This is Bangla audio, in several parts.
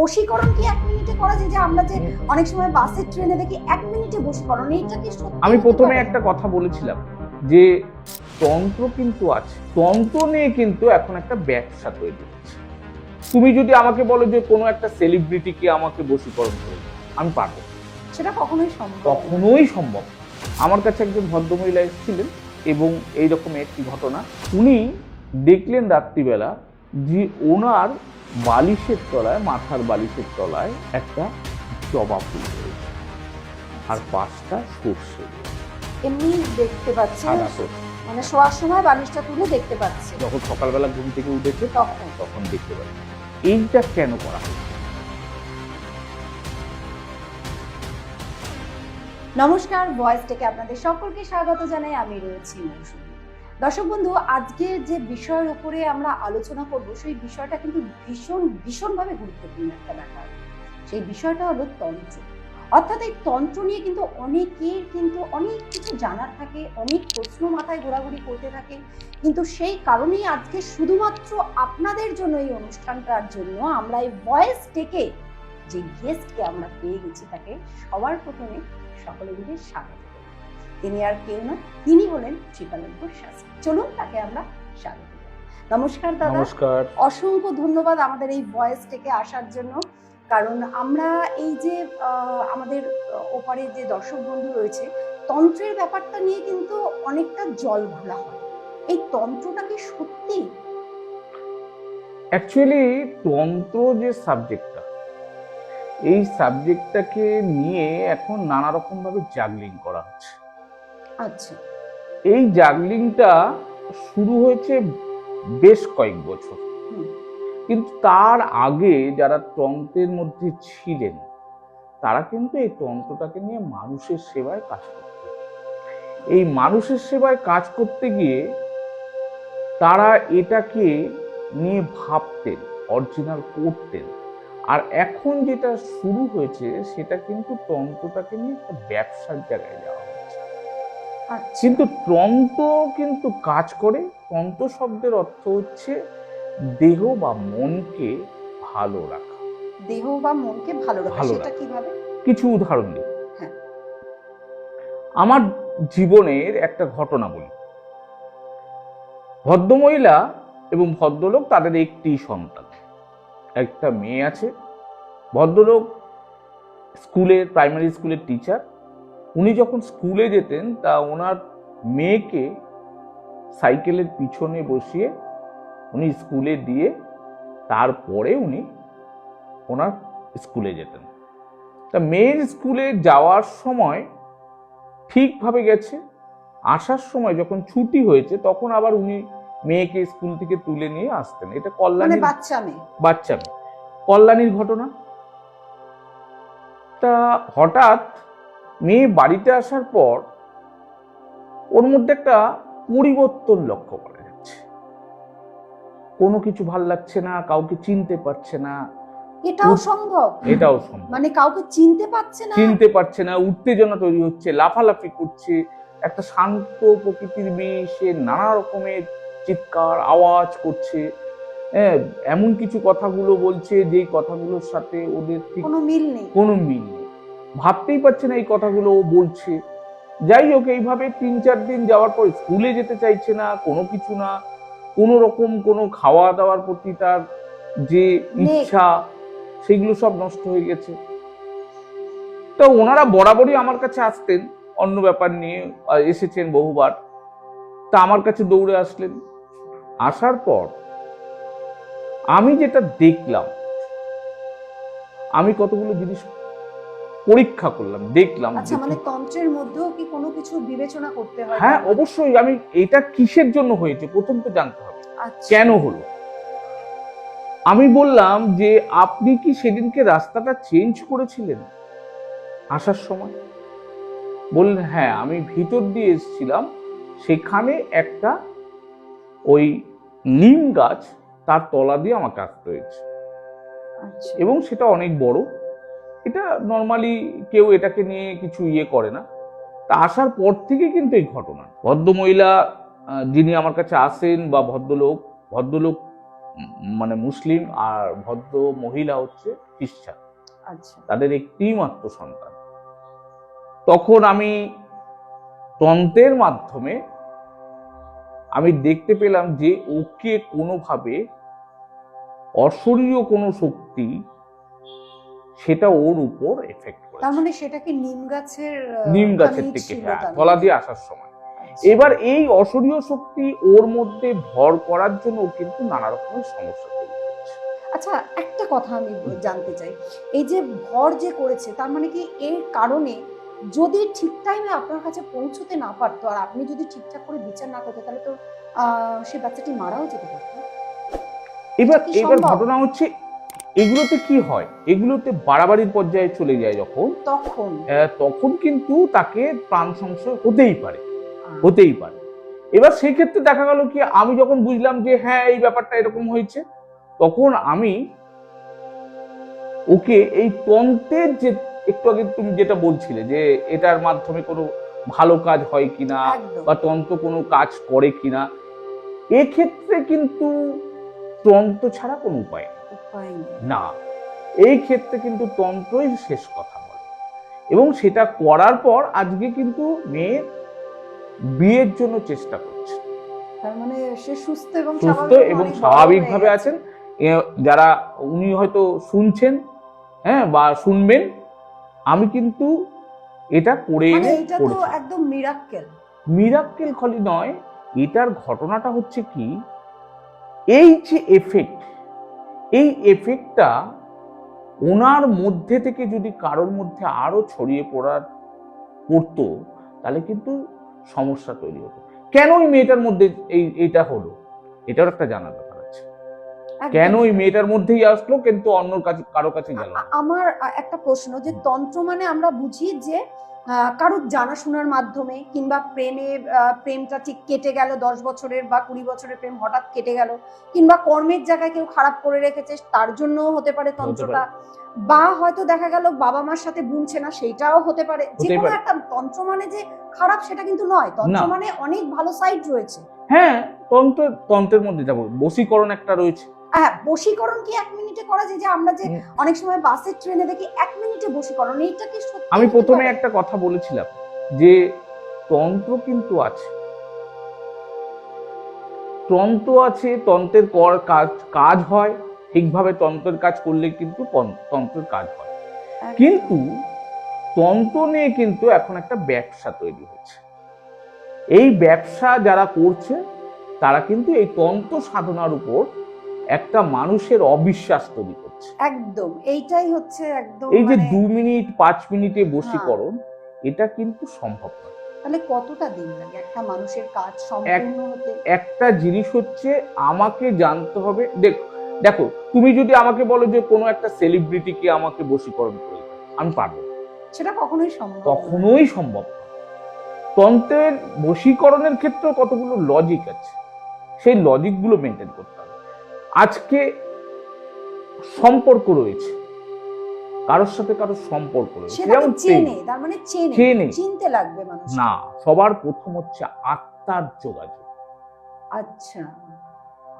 বশীকরণ কি 1 মিনিটে করা যায়? যে আমরা যে অনেক সময় বাসে ট্রেনে দেখি 1 মিনিটে বশীকরণ, এইটা কি সত্যি? আমি প্রথমে একটা কথা বলেছিলাম যে তন্ত্র কিন্তু আছে, তন্ত্র নিয়ে কিন্তু এখন একটা ব্যবসা তৈরি হচ্ছে। তুমি যদি আমাকে বলো যে কোনো একটা সেলিব্রিটিকে আমাকে বশীকরণ করে, আমি পারবো, সেটা কখনোই সম্ভব না। কখনোই সম্ভব। আমার কাছে একজন ভদ্রমহিলা এসেছিলেন এবং এইরকম একটি ঘটনা, উনি দেখলেন রাত্রিবেলা যে ওনার বালিশের তলায়, মাথার বালিশের তলায় একটা জবা ফুল রয়েছে আর 5টা সর্ষে, এমনি দেখতে পাচ্ছি, সাদা সর্ষে। মানে শোয়ার সময় বালিশটা তুলে দেখতে পাচ্ছি যখন সকালবেলা ঘুম থেকে উঠেছে তখন দেখতে পাচ্ছি। এইটা কেন করা হচ্ছে? নমস্কার, ভয়েস থেকে আপনাদের সকলকে স্বাগত জানাই। আমি রয়েছি মৌসুমী। দর্শক বন্ধু, আজকে যে বিষয়ের উপরে আমরা আলোচনা করব সেই বিষয়টা কিন্তু ভীষণভাবে গুরুত্বপূর্ণ একটা ব্যাপার। সেই বিষয়টা হলো তন্ত্র। অর্থাৎ এই তন্ত্র নিয়ে কিন্তু অনেকের কিন্তু অনেক কিছু জানার থাকে, অনেক প্রশ্ন মাথায় ঘোরাঘুরি করতে থাকে, কিন্তু সেই কারণেই আজকে শুধুমাত্র আপনাদের জন্য এই অনুষ্ঠানটার জন্য আমরা এই ভয়েস থেকে যে গেস্টকে আমরা পেয়ে গেছি তাকে সবার প্রথমে সকলে মিলে স্বাগত করি। তিনি আর কেউ না, তিনি হলেন শ্রীকালঙ্কর শাস্ত্রী। চলুন তাকে আমরা স্বাগত করি। নমস্কার দাদা। নমস্কার। অসংখ্য ধন্যবাদ আমাদের এই ভয়েস থেকে আসার জন্য। কারণ আমরা এই যে আমাদের ওপারে যে দর্শক বন্ধু রয়েছে, তন্ত্রের ব্যাপারটা নিয়ে কিন্তু অনেকটা জল ঘোলা হয়। এই তন্ত্রটা কি সত্যি? অ্যাকচুয়ালি তন্ত্র যে সাবজেক্টটা, এই সাবজেক্টটাকে নিয়ে এখন নানা রকম ভাবে জাগলিং করা হচ্ছে। আচ্ছা। এই জাগলিংটা শুরু হয়েছে বেশ কয়েক বছর, কিন্তু তার আগে যারা তন্ত্রের মধ্যে ছিলেন তারা কিন্তু এই তন্ত্রটাকে নিয়ে মানুষের সেবায় কাজ করতেন। এই মানুষের সেবায় কাজ করতে গিয়ে তারা এটাকে নিয়ে ভাবতেন, অরিজিনাল করতেন। আর এখন যেটা শুরু হয়েছে সেটা কিন্তু তন্ত্রটাকে নিয়ে একটা ব্যবসার জায়গায় যাওয়া হচ্ছে। কিন্তু তন্ত্র কিন্তু কাজ করে। তন্ত্র শব্দের অর্থ হচ্ছে দেহ বা মনকে ভালো রাখা। দেহ বা মনকে ভালো রাখা, সেটা কিভাবে? কিছু উদাহরণ দিই। হ্যাঁ। আমার জীবনের একটা ঘটনা বলি। ভদ্রমহিলা এবং ভদ্রলোক, তাদের একটি সন্তান, একটা মেয়ে আছে। ভদ্রলোক স্কুলের, প্রাইমারি স্কুলের টিচার। উনি যখন স্কুলে যেতেন তা ওনার মেয়েকে সাইকেলের পিছনে বসিয়ে উনি স্কুলে দিয়ে তারপরে উনি ওনার স্কুলে যেতেন। তা মেয়ের স্কুলে যাওয়ার সময় ঠিকভাবে গেছে, আসার সময় যখন ছুটি হয়েছে তখন আবার উনি মেয়েকে স্কুল থেকে তুলে নিয়ে আসতেন। এটা কল্যাণী, বাচ্চা মেয়ে, কল্যাণীর ঘটনা। তা হঠাৎ মেয়ে বাড়িতে আসার পর ওর মধ্যে একটা পরিবর্তন লক্ষ্য করা যাচ্ছে। কোনো কিছু ভাল লাগছে না, কাউকে চিনতে পারছে না। এটাও সম্ভব? এটাও সম্ভব। মানে কাউকে চিনতে পারছে না, উত্তেজনা তৈরি হচ্ছে, লাফালাফি করছে। একটা শান্ত প্রকৃতির মেয়ে, সে নানা রকমের চিৎকার আওয়াজ করছে, এমন কিছু কথাগুলো বলছে যেই কথাগুলোর সাথে ওদের কোনো মিল নেই। ভাবতেই পারছে না এই কথাগুলো ও বলছে। যাই হোক, এইভাবে 3-4 দিন যাওয়ার পর স্কুলে যেতে চাইছে না, কোনো কিছু না, কোনো রকম কোনো খাওয়া দাওয়ার প্রতি তার যে ইচ্ছা সেগুলো সব নষ্ট হয়ে গেছে। তো ওনারা বরাবরই আমার কাছে আসতেন, অন্য ব্যাপার নিয়ে এসেছেন বহুবার। তা আমার কাছে দৌড়ে আসলেন। আসার পর আমি যেটা দেখলাম, আমি কতগুলো জিনিস পরীক্ষা করলাম, দেখলাম। আচ্ছা, মানে তন্ত্রের মধ্যেও কি কোনো কিছু বিবেচনা করতে হয়? হ্যাঁ, অবশ্যই। আমি এটা কিসের জন্য হয়েছে প্রথম তো জানতে হবে, কেন হলো। আমি বললাম যে আপনি কি সেদিনকে রাস্তাটা চেঞ্জ করেছিলেন আসার সময়? বললেন হ্যাঁ, আমি ভিতর দিয়ে এসেছিলাম, সেখানে একটা ওই নিম গাছ, তার তলা দিয়ে আমাকে আসতে হয়েছে, এবং সেটা অনেক বড়। এটা নর্মালি কেউ এটাকে নিয়ে কিছু করে না। তা আসার পর থেকে কিন্তু এই ঘটনা, ভদ্রমহিলা যিনি আমার কাছে আসেন বা ভদ্রলোক মানে মুসলিম, আর ভদ্র মহিলা হচ্ছে খ্রিস্টান। আচ্ছা তাদের একটি মাত্র সন্তান। তখন আমি তন্ত্রের মাধ্যমে আমি দেখতে পেলাম যে ওকে কোনোভাবে অশরীরীয় কোনো শক্তি সেটা ওর উপর এফেক্ট করে। তার মানে সেটা কি নিম গাছের থেকে তলা দিয়ে আসার সময়। এবার এই অশরীরীয় শক্তি ওর মধ্যে ভর করার জন্য ও কিন্তু নানা রকমের সমস্যা তৈরি করছে। আচ্ছা একটা কথা আমি জানতে চাই, এই যে ভর যে করেছে তার মানে কি এর কারণে যদি ঠিক টাইমে আপনার কাছে পৌঁছতে না পারতো আর আপনি যদি ঠিকঠাক করে বিচার না করতে তাহলে তো সে বাচ্চাটি মারাও যেতে পারতো। এবার ঘটনা হচ্ছে এগুলোতে কি হয়, এগুলোতে বাড়াবাড়ির পর্যায়ে চলে যায় যখন, তখন কিন্তু তাকে প্রাণ সংশয় হতেই পারে। এবার সেই ক্ষেত্রে দেখা গেল কি, আমি যখন বুঝলাম যে হ্যাঁ এই ব্যাপারটা এরকম হয়েছে, তখন আমি ওকে এই তন্ত্রের যে একটু আগে তুমি যেটা বলছিলে যে এটার মাধ্যমে কোনো ভালো কাজ হয় কিনা বা তন্ত্র কোনো কাজ করে কিনা, এক্ষেত্রে কিন্তু তন্ত্র ছাড়া কোনো উপায় না। এই ক্ষেত্রে কিন্তু তন্ত্রই শেষ কথা বলে, এবং সেটা করার পর আজকে কিন্তু মেয়ে বিয়ের জন্য চেষ্টা করছে। তার মানে সে সুস্থ এবং স্বাভাবিকভাবে আছেন। যারা উনি হয়তো শুনছেন, হ্যাঁ, বা শুনবেন, আমি কিন্তু এটা করে এনে একদম মিরাক্কেল খালি নয়, এটার ঘটনাটা হচ্ছে কি, এই যে এফেক্ট, এই এফেক্টটা ওনার মধ্যে থেকে যদি কারোর মধ্যে আরো ছড়িয়ে পড়তো তাহলে কিন্তু সমস্যা তৈরি হতো। কেন ওই মেয়েটার মধ্যে এইটা হলো, এটার একটা জানার ব্যাপার আছে। কেন ওই মেয়েটার মধ্যেই আসলো কিন্তু অন্য কারো কাছে গেল। আমার একটা প্রশ্ন, যে তন্ত্র মানে আমরা বুঝি যে কারোর জানাশোনার মাধ্যমে কিংবা প্রেমটা ঠিক কেটে গেল, 10 বছরের বা 20 বছরের প্রেম হঠাৎ কেটে গেল, কিংবা কর্মের জায়গায় কেউ খারাপ করে রেখেছে তার জন্য হতে পারে তন্ত্রটা, বা হয়তো দেখা গেল বাবা মার সাথে বুনছে না, সেইটাও হতে পারে। যে কোনো একটা তন্ত্র মানে যে খারাপ সেটা কিন্তু নয়, তন্ত্র মানে অনেক ভালো সাইড রয়েছে। হ্যাঁ, তন্ত্রের মধ্যে যাবো, বশীকরণ একটা রয়েছে। হ্যাঁ, বশীকরণ কি 1 মিনিটে করা যায়? যে আমরা যে অনেক সময় বাসে ট্রেনে দেখি 1 মিনিটে বশীকরণ, এইটা কি সত্যি? আমি প্রথমে একটা কথা বলেছিলাম যে তন্ত্র কিন্তু আছে, তন্ত্রের কাজ হয় ঠিকভাবে। তন্ত্রের কাজ করলে কিন্তু তন্ত্রের কাজ হয়, কিন্তু তন্ত্র নিয়ে কিন্তু এখন একটা ব্যবসা তৈরি হয়েছে। এই ব্যবসা যারা করছে তারা কিন্তু এই তন্ত্র সাধনার উপর একটা মানুষের অবিশ্বাস তৈরি করছে। একদম এইটাই হচ্ছে একদম, এই যে 2 মিনিট 5 মিনিটে বশীকরণ, এটা কিন্তু সম্ভব নয়। তাহলে কতটা দিন লাগে একটা মানুষের কাজ সম্পূর্ণ হতে? একটা জিনিস হচ্ছে আমাকে জানতে হবে। দেখো, তুমি যদি আমাকে বলো যে কোনো একটা সেলিব্রিটিকে আমাকে বশীকরণ করে, আমি পারবো, সেটা কখনোই সম্ভব না। তন্ত্রের বশীকরণের ক্ষেত্রে কতগুলো লজিক আছে, সেই লজিকগুলো মেনটেন করতে হবে। আজকে সম্পর্ক রয়েছে, কারোর সাথে কারোর সম্পর্ক রয়েছে, যেমন চিনতে লাগবে মানুষ না। সবার প্রথম হচ্ছে আত্মার যোগাযোগ। আচ্ছা,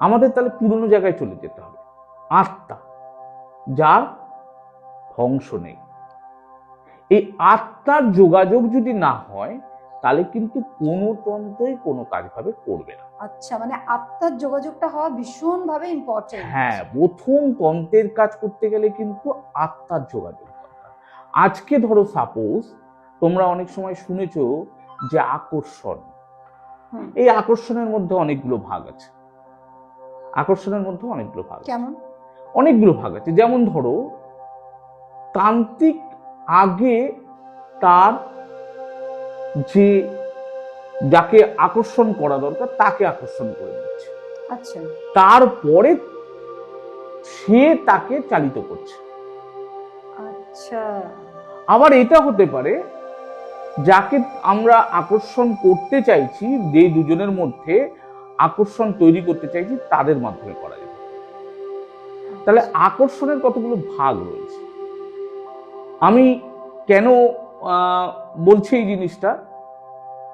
আমাদের তাহলে পুরনো জায়গায় চলে যেতে হবে। আত্মা যার ধ্বংস নেই, এই আত্মার যোগাযোগ যদি না হয় তাহলে কিন্তু কোনো তন্ত্রই কোনো কাজ ভাবে করবে না। আচ্ছা, মানে আত্মার যোগাযোগটা হওয়া ভীষণ ভাবে ইম্পর্টেন্ট। হ্যাঁ, প্রথম তন্ত্রের কাজ করতে গেলে কিন্তু আত্মার যোগাযোগ দরকার। আজকে ধরো সাপোজ তোমরা অনেক সময় শুনেছো যে আকর্ষণ, এই আকর্ষণের মধ্যে অনেকগুলো ভাগ আছে। কেমন? অনেকগুলো ভাগ আছে। যেমন ধরো তান্ত্রিক আগে তার যে যাকে আকর্ষণ করা দরকার তাকে আকর্ষণ করে দিচ্ছে। আচ্ছা, তারপরে সে তাকে চালিত করছে। আচ্ছা, আবার এটা হতে পারে যাকে আমরা আকর্ষণ করতে চাইছি, যে দুজনের মধ্যে আকর্ষণ তৈরি করতে চাইছি তাদের মাধ্যমে করা যাবে। তাহলে আকর্ষণের কতগুলো ভাগ রয়েছে। আমি কেন বলছি এই জিনিসটা,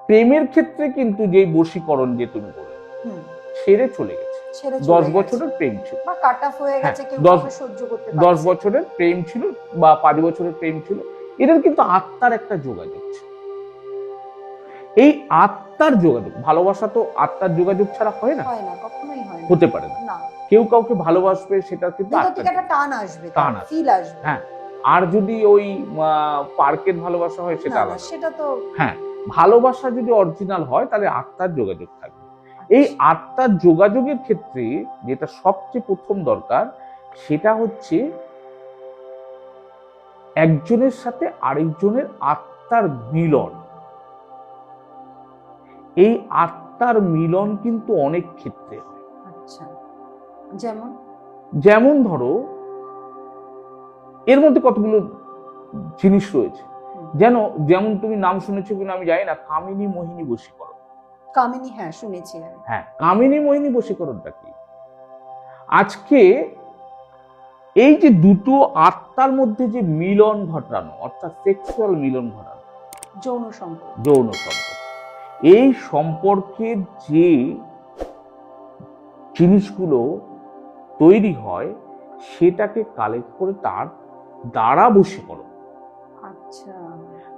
প্রেমের ক্ষেত্রে কিন্তু যে বশীকরণ যে তুমি বলে ছেড়ে চলে গেছে, ছেড়ে 10 চলে বছরের গেছে। প্রেম ছিল, বা কাট অফ হয়ে হ্যাঁ, গেছে, কেউ 10 কাউকে সহ্য করতে 10 পারছে না। বছরের প্রেম ছিল বা 5 বছরের প্রেম ছিল, এদের কিন্তু আত্মার একটা যোগাযোগ ছিল। এই আত্মার যোগাযোগ, ভালোবাসা তো আত্মার যোগাযোগ ছাড়া হয় না, হয় না, কখনোই হয় না। হতে পারে না। না, কেউ কাউকে ভালোবাসবে, সেটা কিন্তু ভেতর আত্মার থেকে একটা যোগাযোগ। টান আসবে, টান আসবে। ফিল আসবে। হ্যাঁ, আর যদি ওই পার্কের ভালোবাসা হয় সেটা না না, আলাদা। সেটা তো হ্যাঁ, ভালোবাসা যদি অরিজিনাল হয় তাহলে আত্মার যোগাযোগ থাকবে। এই আত্মার যোগাযোগের ক্ষেত্রে যেটা সবচেয়ে প্রথম দরকার, সেটা হচ্ছে একজনের সাথে আরেকজনের আত্মার মিলন। এই আত্মার মিলন কিন্তু অনেক ক্ষেত্রে হয়। আচ্ছা, যেমন যেমন ধরো, এর মধ্যে কতগুলো জিনিস রয়েছে, যেমন তুমি নাম শুনেছো কিনা আমি জানি না, কামিনী মোহিনী বশীকরণ। কামিনী, হ্যাঁ শুনেছি আমি। হ্যাঁ, কামিনী মোহিনী বশীকরণটা কি? আজকে এই যে দুটো আত্মার মধ্যে যে মিলন ঘটানো, অর্থাৎ সেক্সুয়াল মিলন ঘটানো, যৌন সম্পর্ক, যৌন সম্পর্ক, এই সম্পর্কের যে জিনিসগুলো তৈরি হয় সেটাকে কালেক্ট করে তার দ্বারা বশীকরণ। আচ্ছা,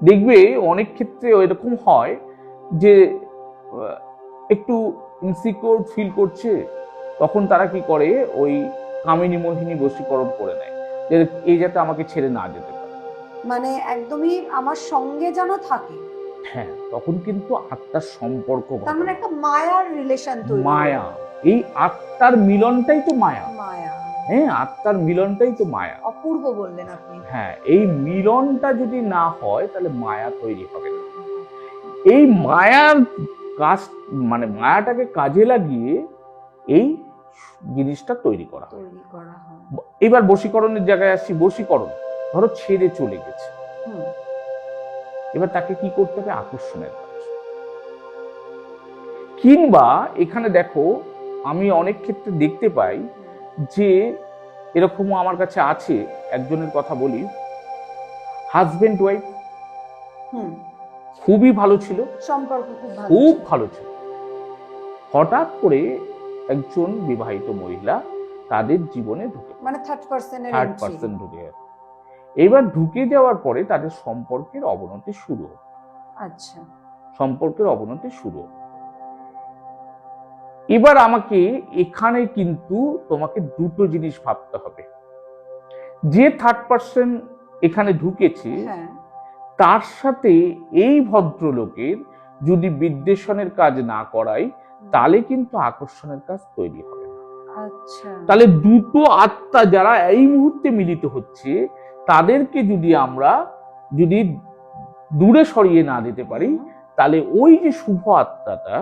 দেখবে অনেক ক্ষেত্রে এরকম হয় যে একটু ইনসিকিউর ফিল করছে, তখন তারা কি করে, ওই কামিনী মোহিনী বশীকরণ করে নেয় যে এই যাতে আমাকে ছেড়ে না যেতে পারে, মানে একদমই আমার সঙ্গে যেন থাকে। হ্যাঁ, তখন কিন্তু আত্মার সম্পর্ক তার মানে একটা মায়ার রিলেশন তৈরি, মায়া। এই আত্মার মিলনটাই তো মায়া। মায়া, হ্যাঁ, আত্মার মিলনটাই তো মায়া। অপূর্ব বললেন আপনি। হ্যাঁ, এই মিলনটা যদি না হয় তাহলে মায়া তৈরি হবে না। এই মায়ার কাজ, মানে মায়াটাকে কাজে লাগিয়ে এই জিনিসটা তৈরি করা হয়। এবার বশীকরণের জায়গায় আসছি। বশীকরণ, ধরো ছেড়ে চলে গেছে, এবার তাকে কি করতে হবে? আকর্ষণের কাজ। কিংবা এখানে দেখো, আমি অনেক ক্ষেত্রে দেখতে পাই যে এরকমও আমার কাছে আছে, একজনের কথা বলি, হাজবেন্ড ওয়াইফ খুবই ভালো ছিল, সম্পর্ক খুব ভালো ছিল, হঠাৎ করে একজন বিবাহিত মহিলা তাদের জীবনে ঢুকে, মানে থার্ড পার্সন ঢুকে গেল। এবার ঢুকে যাওয়ার পরে তাদের সম্পর্কের অবনতি শুরু হলো। আচ্ছা, সম্পর্কের অবনতি শুরু হলো। এবার আমাকে এখানে কিন্তু তোমাকে দুটো জিনিস ভাবতে হবে। যে থার্ড পার্সন এখানে ঢুকেছে, তার সাথে এই ভদ্রলোকের যদি বিদ্বেষণের কাজ না করাই, তাহলে কিন্তু আকর্ষণের কাজ তৈরি হবে না। আচ্ছা, তাহলে দুটো আত্মা যারা এই মুহূর্তে মিলিত হচ্ছে, তাদেরকে যদি আমরা দূরে সরিয়ে না দিতে পারি, তাহলে ওই যে শুভ আত্মাটা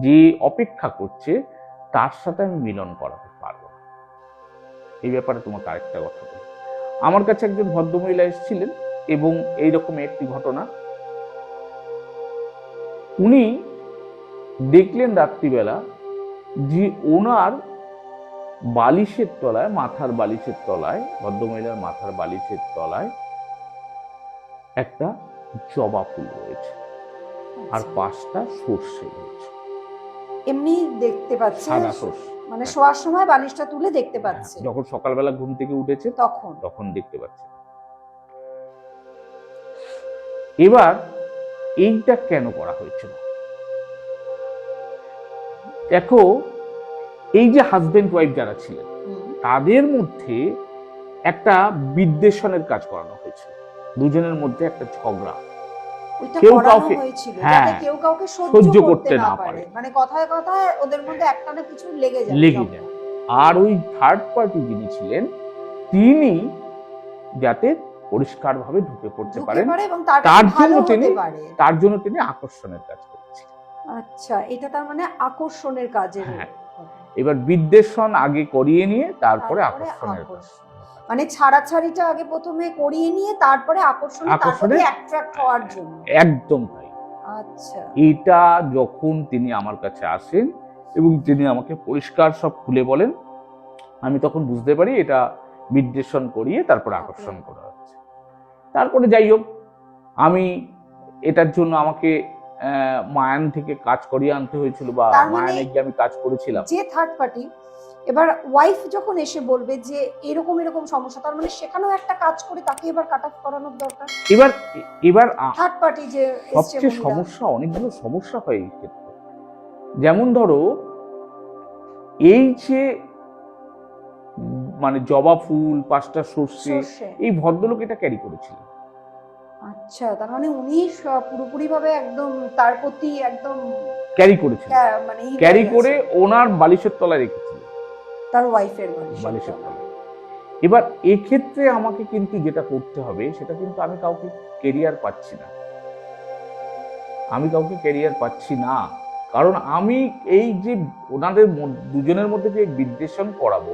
যে অপেক্ষা করছে, তার সাথে আমি মিলন করাতে পারবো না। এই ব্যাপারে তোমাকে আরেকটা কথা বলি। আমার কাছে একজন ভদ্রমহিলা এসেছিলেন এবং এইরকম একটি ঘটনা, উনি দেখলেন রাত্রিবেলা যে ওনার বালিশের তলায়, মাথার বালিশের তলায়, ভদ্রমহিলার মাথার বালিশের তলায় একটা জবা ফুল রয়েছে আর 5টা সর্ষে রয়েছে। এমনি দেখতে পাচ্ছে, সাদা সর্ষে, মানে শোয়ার সময় বালিশটা তুলে দেখতে পাচ্ছে, যখন সকালবেলা ঘুম থেকে উঠেছে তখন দেখতে পাচ্ছে। এবার এইটা কেন করা হয়েছিল? দেখো, এই যে হাজবেন্ড ওয়াইফ যারা ছিলেন, তাদের মধ্যে একটা বিদ্বেষণের কাজ করানো হয়েছিল, দুজনের মধ্যে একটা ঝগড়া, কেউ কাউকে কেউ কাউকে সহ্য করতে না পারে, মানে কথায় কথায় ওদের মধ্যে একটা না কিছু লেগে যায়। আর ওই থার্ড পার্টি যিনি ছিলেন, তিনি যাতে পরিষ্কারভাবে ঢুকে পড়তে পারেন, এবং তার জন্য তিনি আকর্ষণের কাজ করছেন। আচ্ছা, এটা তার মানে আকর্ষণের কাজের। এবার বিদ্বেষণ আগে করিয়ে নিয়ে তারপরে আকর্ষণের কাজ, মানে ছাড়াছাড়িটা আগে প্রথমে করিয়ে নিয়ে তারপরে আকর্ষণে অ্যাট্রাক্ট হওয়ার জন্য। একদম তাই। আচ্ছা, এটা যখন তিনি আমার কাছে আসেন এবং তিনি আমাকে পরিষ্কার সব খুলে বলেন, আমি তখন বুঝতে পারি এটা বিদ্বেষণ করিয়ে তারপরে আকর্ষণ করা হচ্ছে। তারপরে যাই হোক, আমি এটার জন্য আমাকে মায়ান থেকে কাজ করিয়ে আনতে হয়েছিল, বা তার মানে মায়ানে গিয়ে আমি কাজ করেছিলাম। যে থার্ড পার্টি, এবার ওয়াইফ যখন এসে বলবে যে এরকম এরকম সমস্যা, তার মানে সেখানেও একটা কাজ করে তাকে এবার কাট অফ করানোর দরকার। এবার এবার থার্ড পার্টি যে সবচেয়ে সমস্যা, অনেকগুলো সমস্যা হয় এই ক্ষেত্রে। যেমন ধরো, এই যে মানে জবা ফুল, 5টা সর্ষে, এই ভদ্রলোক এটা ক্যারি করেছিল। আচ্ছা, তার মানে উনি পুরোপুরি ভাবে একদম তার প্রতি একদম ক্যারি করেছিল, মানে ক্যারি করে ওনার বালিশের তলায় রেখেছিল, তার ওয়াইফের বালিশের তলায়। এবার এক্ষেত্রে আমাকে কিন্তু যেটা করতে হবে, সেটা কিন্তু আমি কাউকে কেরিয়ার পাচ্ছি না, আমি কাউকে ক্যারিয়ার পাচ্ছি না। কারণ আমি এই যে ওনাদের দুজনের মধ্যে যে বিদ্বেষণ করাবো,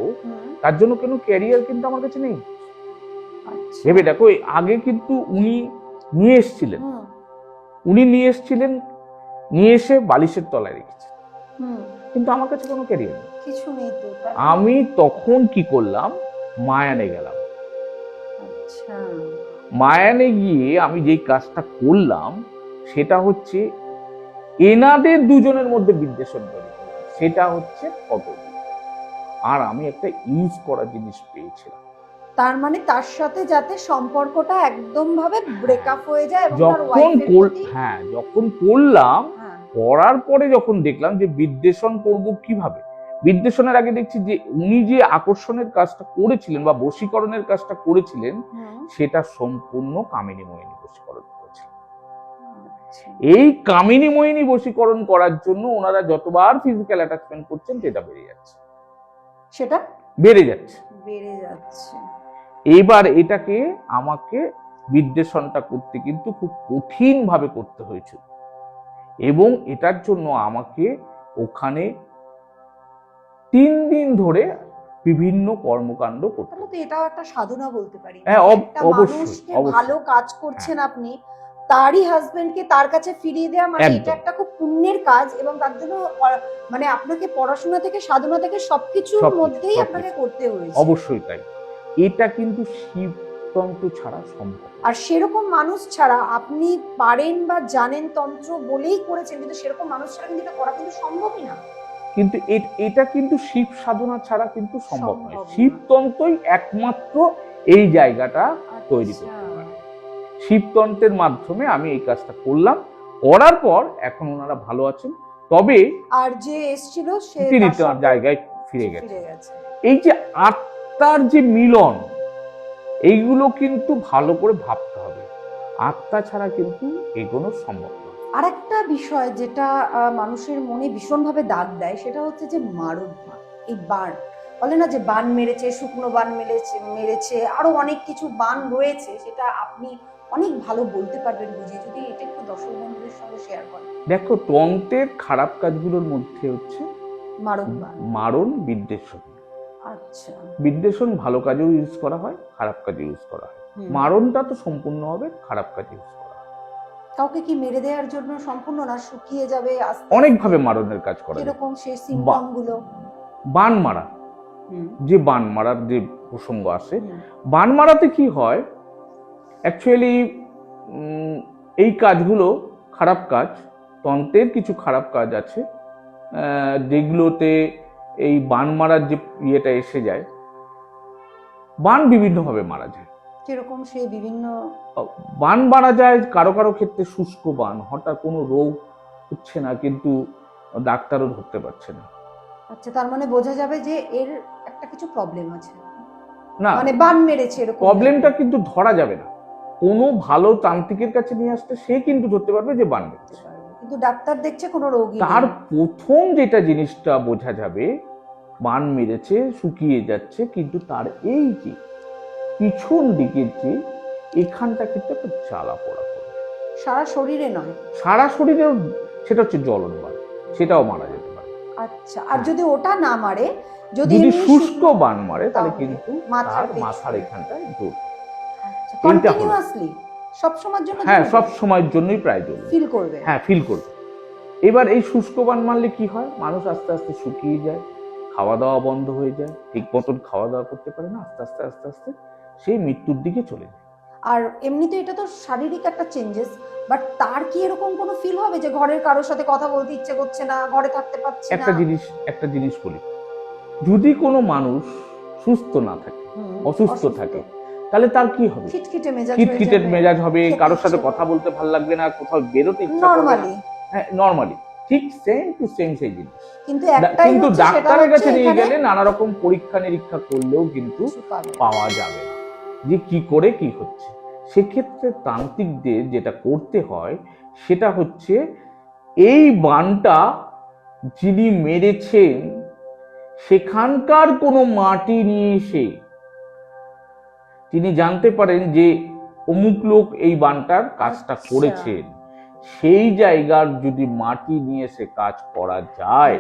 তার জন্য কোনো ক্যারিয়ার কিন্তু আমার কাছে নেই। ভেবে দেখো, আগে কিন্তু উনি নিয়ে এসেছিলেন, নিয়ে এসে বালিশের তলায় রেখেছেন, কিন্তু আমার কাছে কোনো ক্যারিয়ার নেই, কিছু নেই তো। আমি তখন কি করলাম, মায়ানে গেলাম। মায়ানে গিয়ে আমি যেই কাজটা করলাম, সেটা হচ্ছে এনাদের দুজনের মধ্যে বিদ্বেষণ তৈরি করলাম, সেটা হচ্ছে ফটো। আর আমি একটা ইউজ করা জিনিস পেয়েছিলাম। তার মানে তার সাথে যাতে সম্পর্কটা একদম ভাবে ব্রেকআপ হয়ে যায়, এবং তার যখন করলাম, করার পরে যখন দেখলাম যে বিদ্বেষণ করব কিভাবে, বিদ্বেষণের আগে দেখছি যে উনি যে আকর্ষণের কাজটা করেছিলেন বা বশীকরণের কাজটা করেছিলেন, সেটা সম্পূর্ণ কামিনী মোহিনী বশীকরণ করেছিলেন। এই কামিনী মোহিনী বশীকরণ করার জন্য ওনারা যতবার ফিজিক্যাল অ্যাটাচমেন্ট করছেন, সেটা বেড়ে যাচ্ছে। এবার এটাকে আমাকে বিদ্বেষণটা করতে কিন্তু খুব কঠিন ভাবে করতে হয়েছিল, এবং এটার জন্য আমাকে ওখানে 3 দিন ধরে বিভিন্ন কর্মকাণ্ড করতে হবে। এটাও একটা সাধনা বলতে পারি। অবশ্যই ভালো কাজ করছেন আপনি, তারই হাজবেন্ডকে তার কাছে ফিরিয়ে দেওয়া, মানে এটা একটা খুব পুণ্যের কাজ, এবং তার জন্য মানে আপনাকে পড়াশোনা থেকে সাধনা থেকে সবকিছুর মধ্যেই আপনাকে করতে হয়েছে। অবশ্যই তাই। এটা কিন্তু শিবতন্ত্র ছাড়া সম্ভব, আর সেরকম মানুষ ছাড়া, আপনি পারেন বা জানেন তন্ত্র বলেই করেছেন, কিন্তু সেরকম মানুষ ছাড়া কিন্তু এটা করা কিন্তু সম্ভবই না। কিন্তু এটা কিন্তু শিব সাধনা ছাড়া কিন্তু সম্ভব নয়। শিবতন্ত্রই একমাত্র এই জায়গাটা তৈরি করতে পারে। শিবতন্ত্রের মাধ্যমে আমি এই কাজটা করলাম, করার পর এখন ওনারা ভালো আছেন। তবে আর যে এসেছিল সে তিনি তার জায়গায় ফিরে গেছে। এই যে আত্মার যে মিলন, এইগুলো কিন্তু ভালো করে ভাবতে হবে, আত্মা ছাড়া কিন্তু এগোনো সম্ভব নয়। আরেকটা বিষয় যেটা মানুষের মনে ভীষণভাবে দাগ দেয়, সেটা হচ্ছে যে মারণ। এই বান বলে না যে বান মেরেছে, শুকনো বান মেরেছে, আরো অনেক কিছু বান রয়েছে, সেটা আপনি অনেক ভালো বলতে পারবেন বুঝিয়ে, যদি এটা একটু দর্শক বন্ধুদের সঙ্গে শেয়ার করেন। দেখো, তন্ত্রের খারাপ কাজগুলোর মধ্যে হচ্ছে মারণ, বিদ্বেষণ। আচ্ছা, বিদ্বেষণ ভালো কাজেও ইউজ করা হয়, খারাপ কাজে ইউজ করা হয়। মারণটা তো সম্পূর্ণ হবে খারাপ কাজে ইউজ করা হয়। কাউকে কি মেরে দেওয়ার জন্য সম্পূর্ণ না, শুকিয়ে যাবে অনেক ভাবে মারণের কাজ করা যায়। এরকম সেই সিম্পটম গুলো, বান মারা, যে বান মারার যে প্রসঙ্গ আসে, বান মারাতে কি হয়, অ্যাকচুয়ালি এই কাজগুলো খারাপ কাজ। তন্ত্রের কিছু খারাপ কাজ আছে যেগুলোতে এই বান মারার যে ইয়েটা এসে যায়। বান বিভিন্নভাবে মারা যায়, কিরকম সেই বিভিন্ন বান মারা যায়। কারো কারো ক্ষেত্রে শুষ্ক বান, হঠাৎ কোনো রোগ হচ্ছে না কিন্তু ডাক্তারও ধরতে পারছে না। আচ্ছা, তার মানে বোঝা যাবে যে এর একটা কিছু প্রবলেম আছে, না মানে বান মেরেছে এরকম প্রবলেমটা কিন্তু ধরা যাবে না। কোনো ভালো তান্ত্রিকের কাছে নিয়ে আসতে সে কিন্তু ধরতে পারবে যে বান মেরেছে, কিন্তু ডাক্তার দেখছে কোনো রোগী। তার প্রথম যেটা জিনিসটা বোঝা যাবে, বান মেরেছে, শুকিয়ে যাচ্ছে, কিন্তু তার এই যে পিছন দিকের যে এখানটা কিন্তু একটা জ্বালা পোড়া করে, সারা শরীরে নয়, সারা শরীরেও, সেটা হচ্ছে জ্বলন বান, সেটাও মারা যেতে পারে। আচ্ছা, আর যদি ওটা না মারে, যদি শুষ্ক বান মারে, তাহলে কিন্তু মাথার এখানটায় জোর। কন্টিনিউয়াসলি সব সময়ের জন্য, হ্যাঁ সব সময়ের জন্যই প্রায় জ্বলবে, ফিল করবে, হ্যাঁ ফিল করবে। এবার এই শুষ্ক বান মারলে কি হয়, মানুষ আস্তে আস্তে শুকিয়ে যায়, খাওয়া দাওয়া বন্ধ হয়ে যায়, ঠিক মতন খাওয়া দাওয়া করতে পারে না, আস্তে আস্তে সেই মৃত্যুর দিকে চলে যায়। আর এমনিতে এটা তো শারীরিক একটা চেঞ্জেস, বাট তার কি এরকম কোনো ফিল হবে যে ঘরের কারোর সাথে কথা বলতে ইচ্ছে করছে না, ঘরে থাকতে পারছে না? একটা জিনিস বলি, যদি কোনো মানুষ সুস্থ না থাকে, অসুস্থ থাকে, তাহলে তার কি হবে? খিটখিটে মেজাজ, খিটখিটে মেজাজ হবে, কারোর সাথে কথা বলতে ভালো লাগবে না, কোথাও বেরোতে ইচ্ছা করবে না। হ্যাঁ, নরমালি ঠিক সেম টু সেম সেই জিনিস। কিন্তু ডাক্তারের কাছে নিয়ে গেলে নানা রকম পরীক্ষা নিরীক্ষা করলেও কিন্তু পাওয়া যাবে না যে কি করে কি হচ্ছে। সেক্ষেত্রে তান্ত্রিকদের যেটা করতে হয় সেটা হচ্ছে, এই বানটা যিনি মেরেছেন সেখানকার কোনো মাটি নিয়ে এসে তিনি জানতে পারেন যে অমুক লোক এই বানটার কাজটা করেছেন, সেই জায়গার যদি মাটি নিয়ে এসে কাজ করা যায়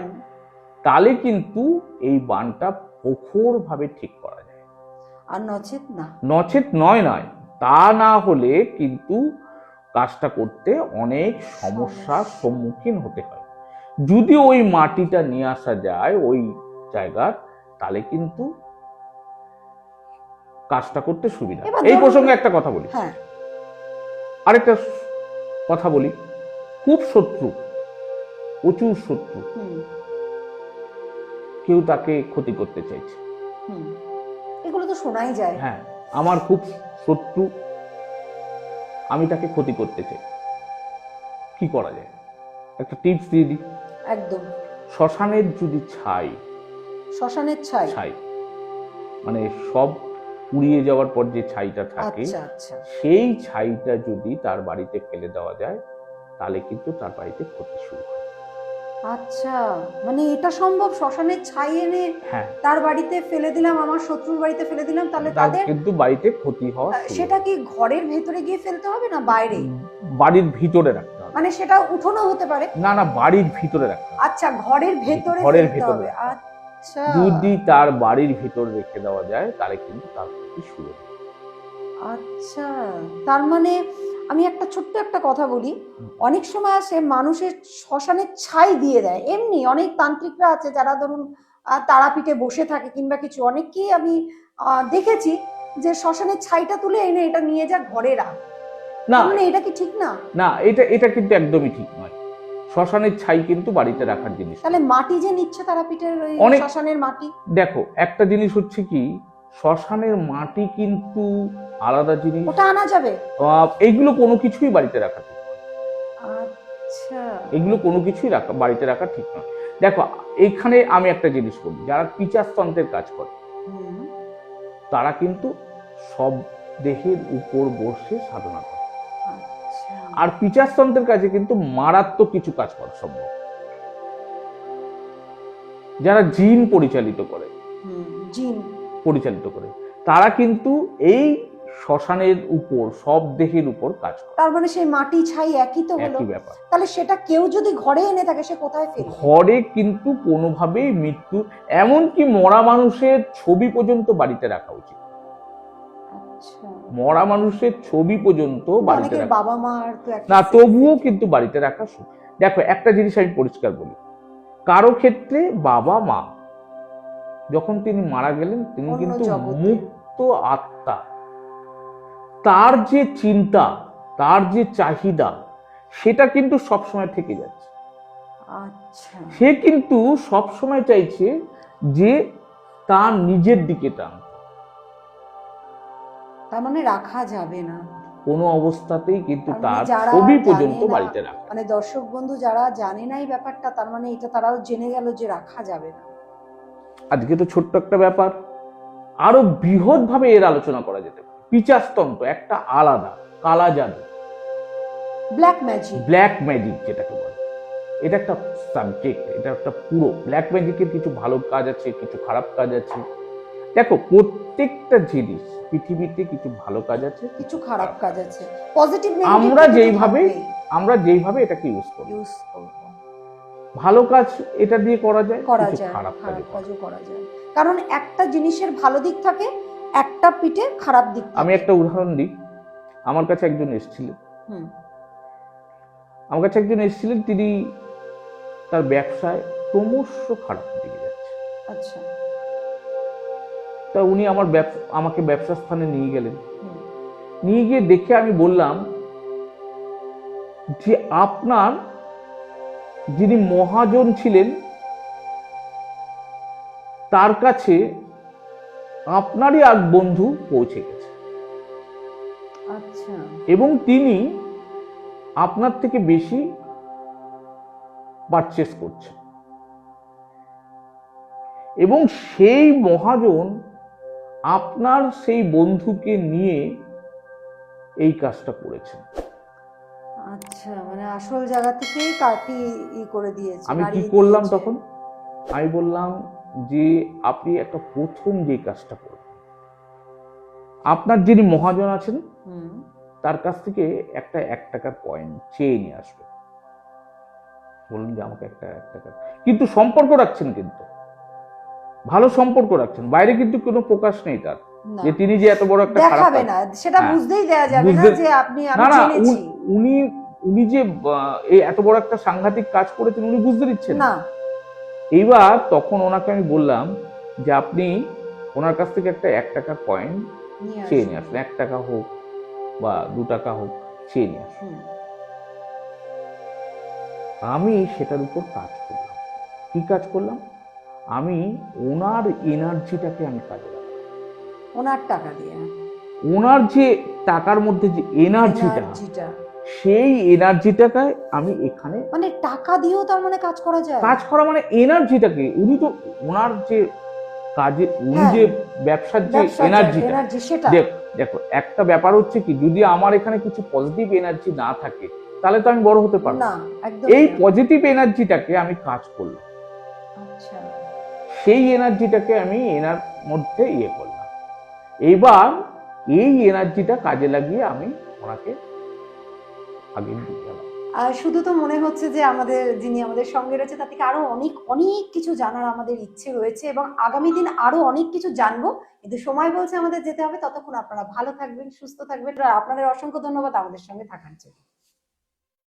তাহলে কিন্তু এই বানটা প্রখর ভাবে ঠিক করা যায়। আর নচেত না, নচেত নয়, তা না হলে কিন্তু কাজটা করতে অনেক সমস্যার সম্মুখীন হতে হয়। যদি ওই মাটিটা নিয়ে আসা যায় ওই জায়গার, তাহলে কিন্তু কাজটা করতে সুবিধা। এই প্রসঙ্গে একটা কথা বলি, আরেকটা কথা বলি, খুব শত্রু, প্রচুর শত্রু, কেউ তাকে ক্ষতি করতে চাইছে, এগুলো তো শোনাই যায়। হ্যাঁ, আমার খুব শত্রু, আমি তাকে ক্ষতি করতে চাই, কি করা যায়? একটা টিপস দিয়ে দিই। একদম। শ্মশানের যদি ছাই, মানে সব পুড়িয়ে যাওয়ার পর যে ছাইটা থাকে, সেই ছাইটা যদি তার বাড়িতে ফেলে দেওয়া যায় তাহলে কিন্তু তার বাড়িতে ক্ষতি শুরু হয়। আচ্ছা, মানে এটা সম্ভব? শ্মশানের ছাই এনে তার বাড়িতে ফেলে দিলাম, আমার শত্রুর বাড়িতে ফেলে দিলাম, তাহলে তাদের কিন্তু বাড়িতে ক্ষতি হওয়া? সেটা কি ঘরের ভেতরে গিয়ে ফেলতে হবে না বাইরে? বাড়ির ভিতরে রাখতে হবে। মানে সেটা উঠোনো হতে পারে? না, বাড়ির ভিতরে রাখতে হবে। আচ্ছা, ঘরের ভেতরে ফেলতে হবে। আচ্ছা, যদি তার বাড়ির ভিতরে রেখে দেওয়া যায় তাহলে কিন্তু তার ক্ষতি শুরু হবে। আচ্ছা, তার মানে আমি একটা ছোট্ট একটা কথা বলি, অনেক সময় আসে মানুষের শ্মশানের ছাই দিয়ে দেয়, এমনি অনেক তান্ত্রিকরা আছে যারা ধরুন তারাপীঠে বসে থাকে কিংবা কিছু, অনেককেই আমি দেখেছি যে শ্মশানের ছাইটা তুলে এনে এটা নিয়ে যা ঘরে রাখ। না, এটা কি ঠিক না? না, এটা কিন্তু একদমই ঠিক নয়। শ্মশানের ছাই কিন্তু বাড়িতে রাখার জিনিস। তাহলে মাটি যে নিচ্ছে তারাপীঠের ওই শ্মশানের মাটি, দেখো একটা জিনিস হচ্ছে কি, শ্মশানের মাটি কিন্তু আলাদা জিনিস, ওটা আনা যাবে? এইগুলো কোনো কিছুই বাড়িতে রাখা ঠিক নয়। আচ্ছা, এগুলো কোনো কিছুই বাড়িতে রাখা ঠিক নয়। দেখো এইখানে আমি একটা জিনিস বলি, যারা পিচাস্তন্ত্রের কাজ করে তারা কিন্তু সব দেহের উপর বসে সাধনা করে, আর পিচাস্তন্ত্রের কাজে কিন্তু মারাত্মক কিছু কাজ করা সম্ভব। যারা জিন পরিচালিত করে তারা কিন্তু এই শ্মশানের উপর, সব দেহের উপর কাজ করে। তার মানে সেই মাটি ছাই একই তো হলো, ব্যাপার। তাহলে সেটা কেউ যদি ঘরে এনে থাকে সে কোথায় ফেলবে? ঘরে কিন্তু কোনোভাবেই মৃত্যু, এমনকি মরা মানুষের ছবি পর্যন্ত বাড়িতে রাখা উচিত। মরা মানুষের ছবি পর্যন্ত বাড়িতে রাখা, বাবা মার না তবুও কিন্তু বাড়িতে রাখা। দেখো একটা জিনিস আমি পরিষ্কার বলি, কারো ক্ষেত্রে বাবা মা যখন তিনি মারা গেলেন তিনি কিন্তু মুক্ত আত্মা, তার যে চিন্তা, তার যে চাহিদা, সেটা কিন্তু সবসময় থেকে যাচ্ছে। সে কিন্তু সবসময় চাইছে যে তার নিজের দিকে টান, তার মানে রাখা যাবে না কোনো অবস্থাতেই, কিন্তু তার ছবি পর্যন্ত বাড়িতে রাখা। মানে দর্শক বন্ধু যারা জানে না এই ব্যাপারটা, তার মানে এটা তারাও জেনে গেল যে রাখা যাবে না। আজকে তো ছোট্ট একটা ব্যাপার, আরো বৃহৎ ভাবে এর আলোচনা করা যেতে পারে। পিচাস্তন্ত্র একটা আলাদা কালা জাদু, ব্ল্যাক ম্যাজিক যেটাকে বলে, এটা একটা সাবজেক্ট, এটা একটা পুরো। ব্ল্যাক ম্যাজিকের কিছু ভালো কাজ আছে, কিছু খারাপ কাজ আছে। দেখো প্রত্যেকটা জিনিস পৃথিবীতে কিছু ভালো কাজ আছে, কিছু খারাপ কাজ আছে। পজিটিভ আমরা যেইভাবে এটাকে ইউজ করব, ভালো কাজ এটা দিয়ে করা যায়, খারাপ কাজও করা যায়। কারণ একটা জিনিসের ভালো দিক থাকে, একটা পিঠে খারাপ দিক থাকে। আমি একটা উদাহরণ দিই, আমার কাছে একজন এসেছিলেন, তিনি তার ব্যবসায় ক্রমশ খারাপ দিকে যাচ্ছে। আচ্ছা, তা উনি আমাকে ব্যবসা স্থানে নিয়ে গেলেন। নিয়ে গিয়ে দেখে আমি বললাম যে আপনার যিনি মহাজন ছিলেন তার কাছে আপনারই এক বন্ধু পৌঁছে গেছে আচ্ছা। এবং তিনি আপনার থেকে বেশি পারচেস করছেন এবং সেই মহাজন আপনার সেই বন্ধুকে নিয়ে এই কাজটা করেছেন। আচ্ছা, মানে আসল জায়গা থেকেই কাটি করে দিয়েছে। আমি কি নাড়িয়ে করলাম দিয়েছে। তখন? আমি বললাম যে আপনি একটা প্রথম যে কাজটা করবেন, আপনার যিনি মহাজন আছেন হুম। তার কাছ থেকে একটা 1 টাকার কয়েন চেয়ে নিয়ে আসবে। বলুন যে আমাকে একটা 1 টাকা, কিন্তু সম্পর্ক রাখছেন, কিন্তু ভালো সম্পর্ক রাখছেন, বাইরে কিন্তু কোনো প্রকাশ নেই তার না। যে তিনি যে এত বড় একটা খারাপ দেখাবে কাজ- না, সেটা হ্যাঁ, বুঝতেই দেয়া যাবে না বুঝতে- যে আপনি না আমি না জেনেছি। উনি উনি যে এই এত বড় একটা সাংঘাতিক কাজ করেছেন উনি বুঝতে দিচ্ছেন না। এইবার তখন ওনাকে আমি বললাম যে আপনি ওনার কাছ থেকে একটা 1 টাকার কয়েন নিয়ে চেয়ে আসুন। নিয়ে আসুন, 1 টাকা হোক বা 2 টাকা হোক, চেয়ে নিয়ে আসুন। হুম। আমি সেটার উপর কাজ করলাম। কি কাজ করলাম? আমি ওনার এনার্জিটাকে আমি কাজে লাগালাম। ওনার টাকা দিয়ে। ওনার যে টাকার মধ্যে যে এনার্জিটা, এনার্জিটা। সেই এনার্জিটাকে আমি এখানে মানে টাকা দিয়েও তার মানে কাজ করা যায়? কাজ করা মানে এনার্জিটাকে, উনি তো ওনার যে কাজে উনি হ্যাঁ, যে ব্যবসার যে ব্যবসার এনার্জিটা, এনার্জি সেটা। দেখো একটা ব্যাপার হচ্ছে কি, যদি আমার এখানে কিছু পজিটিভ এনার্জি না থাকে তাহলে তো আমি বড় হতে পারবো না, না। একদম এই না। পজিটিভ এনার্জিটাকে আমি কাজ করলাম, আচ্ছা। সেই এনার্জিটাকে আমি এনার মধ্যে করলাম। এইবার এই এনার্জিটা কাজে লাগিয়ে আমি ওনাকে আগে দিয়ে গেলাম। আর শুধু তো মনে হচ্ছে যে যিনি আমাদের সঙ্গে রয়েছে তার থেকে আরো অনেক অনেক কিছু জানার আমাদের ইচ্ছে রয়েছে এবং আগামী দিন আরো অনেক কিছু জানবো, কিন্তু সময় বলছে আমাদের যেতে হবে। ততক্ষণ আপনারা ভালো থাকবেন, সুস্থ থাকবেন। আর আপনাদের অসংখ্য ধন্যবাদ আমাদের সঙ্গে থাকার জন্য।